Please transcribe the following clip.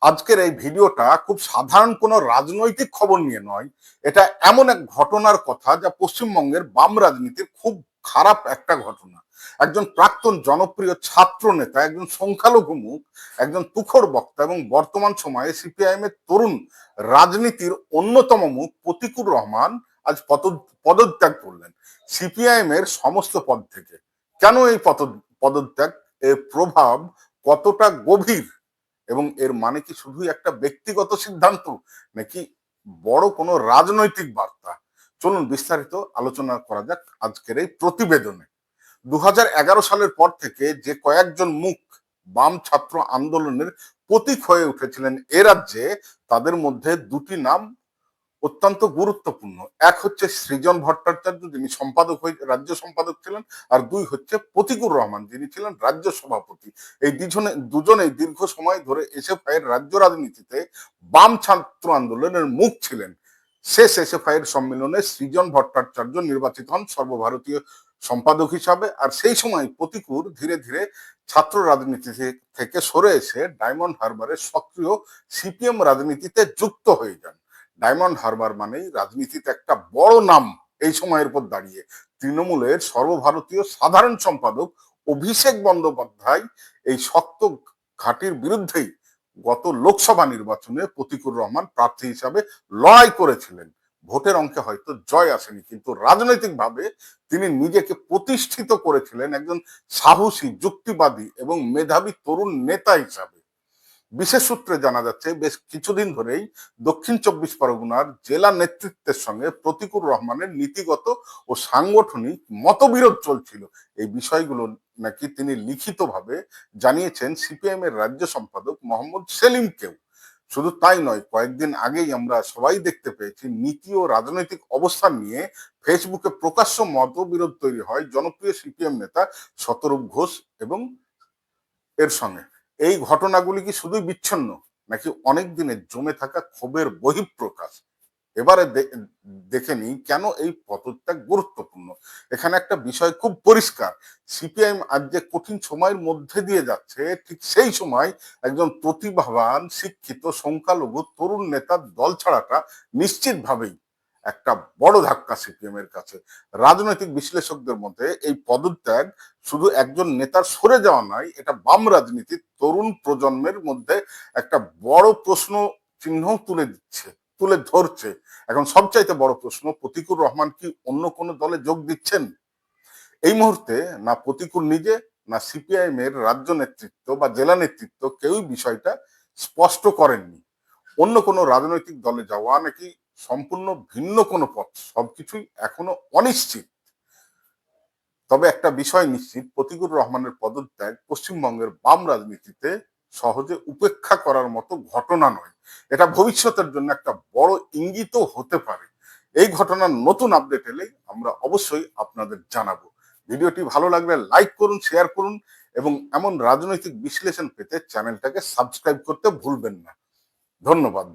আজকের এই ভিডিওটা খুব সাধারণ কোনো রাজনৈতিক খবর নিয়ে নয়। এটা এমন এক ঘটনার কথা যা পশ্চিমবঙ্গের বাম রাজনীতির খুব খারাপ একটা ঘটনা। একজন প্রাক্তন জনপ্রিয় ছাত্র নেতা, একজন সংখ্যালঘু মুখ, একজন তুখোড় বক্তা এবং বর্তমান সময়ে সিপিআইএম এর তরুণ রাজনীতির অন্যতম মুখ প্রতিকুর রহমান আজ পদত্যাগ করলেন সিপিআইএম এর সমস্ত পদ থেকে। কেন এই পদত্যাগ, এর প্রভাব কতটা গভীর এবং এর মানে কি শুধুই একটা ব্যক্তিগত সিদ্ধান্ত নাকি বড় কোনো রাজনৈতিক বার্তা? চলুন বিস্তারিত আলোচনা করা যাক আজকের এই প্রতিবেদনে। 2011 সালের পর থেকে যে কয়েকজন মুখ বাম ছাত্র আন্দোলনের প্রতীক হয়ে উঠেছিলেন এ রাজ্যে, তাদের মধ্যে দুটি নাম অত্যন্ত গুরুত্বপূর্ণ। এক হচ্ছে সৃজন ভট্টাচার্য, যিনি সম্পাদক হয়ে রাজ্য সম্পাদক ছিলেন, আর দুই হচ্ছে প্রতিকুর রহমান, যিনি ছিলেন রাজ্য সভাপতি। এই দুজনেই দীর্ঘ সময় ধরে এসএফআই এর রাজ্য রাজনীতিতে বাম ছাত্র আন্দোলনের মুখ ছিলেন। শেষ এসএফআই এর সম্মেলনে সৃজন ভট্টাচার্য নির্বাচিত হন সর্বভারতীয় সম্পাদক হিসাবে, আর সেই সময় প্রতিকুর ধীরে ধীরে ছাত্র রাজনীতি থেকে সরে এসে ডায়মন্ড হারবারের সক্রিয় সিপিএম রাজনীতিতে যুক্ত হয়ে যান। ডায়মন্ড হারবার মানেই রাজনীতিতে একটা বড় নাম এই সময়ের পর দাঁড়িয়ে। তৃণমূলের সর্বভারতীয় সাধারণ সম্পাদক অভিষেক বন্দ্যোপাধ্যায় এই শক্ত ঘাঁটির বিরুদ্ধেই গত লোকসভা নির্বাচনে প্রতিকুর রহমান প্রার্থী হিসাবে লড়াই করেছিলেন। ভোটের অঙ্কে হয়তো জয় আসেনি, কিন্তু রাজনৈতিকভাবে তিনি নিজেকে প্রতিষ্ঠিত করেছিলেন একজন সাহসী, যুক্তিবাদী এবং মেধাবী তরুণ নেতা হিসাবে। বিশেষ সূত্রে জানা যাচ্ছে বেশ কিছুদিন ধরেই দক্ষিণ চব্বিশ পরগনার জেলা নেতৃত্বের সঙ্গে প্রতিকুর রহমানের নীতিগত ও সাংগঠনিক মতবিরোধ চলছিল। এই বিষয়গুলো নাকি তিনি লিখিতভাবে জানিয়েছেন সিপিআইএম এর রাজ্য সম্পাদক মোহাম্মদ সেলিমকেও। শুধু তাই নয়, কয়েকদিন আগেই আমরা সবাই দেখতে পেয়েছি নীতি ও রাজনৈতিক অবস্থান নিয়ে ফেসবুকে প্রকাশ্য মতবিরোধ তৈরি হয় জনপ্রিয় সিপিএম নেতা শতরূপ ঘোষ এবং এর সঙ্গে। এই ঘটনাগুলি কি শুধুই বিচ্ছিন্ন নাকি অনেক দিনের জমে থাকা ক্ষোভের বহিঃপ্রকাশ? এবারে দেখে নিই কেন এই পদত্যাগ গুরুত্বপূর্ণ। এখানে একটা বিষয় খুব পরিষ্কার, সিপিআইএম আজ যে কঠিন সময়ের মধ্যে দিয়ে যাচ্ছে, ঠিক সেই সময় একজন প্রতিভাবান, শিক্ষিত, সংখ্যালঘু তরুণ নেতার দল ছাড়াটা নিশ্চিতভাবেই একটা বড় ধাক্কা সিপিএম এর কাছে। রাজনৈতিক বিশ্লেষকদের মধ্যে এই পদত্যাগ শুধু একজন নেতার সরে যাওয়া নয়, এটা বাম রাজনীতির তরুণ প্রজন্মের মধ্যে একটা বড় প্রশ্ন চিহ্ন তুলে ধরছে। এখন সবচাইতে বড় প্রশ্ন, প্রতিকুর রহমান কি অন্য কোনো দলে যোগ দিচ্ছেন? এই মুহূর্তে না প্রতিকুর নিজে, না সিপিআইএম এর রাজ্য নেতৃত্ব বা জেলা নেতৃত্ব কেউই বিষয়টা স্পষ্ট করেননি। অন্য কোনো রাজনৈতিক দলে যাওয়া নাকি সম্পূর্ণ ভিন্ন কোনো পথ, সবকিছুই এখনো অনিশ্চিত। তবে একটা বিষয় নিশ্চিত, প্রতিকুর রহমানের পদত্যাগ পশ্চিমবঙ্গের বাম রাজনীতিতে সহজে উপেক্ষা করার মতো ঘটনা নয়। এটা ভবিষ্যতের জন্য একটা বড় ইঙ্গিতও হতে পারে। এই ঘটনার নতুন আপডেট এলেই আমরা অবশ্যই আপনাদের জানাবো। ভিডিওটি ভালো লাগলে লাইক করুন, শেয়ার করুন এবং এমন রাজনৈতিক বিশ্লেষণ পেতে চ্যানেলটাকে সাবস্ক্রাইব করতে ভুলবেন না। ধন্যবাদ।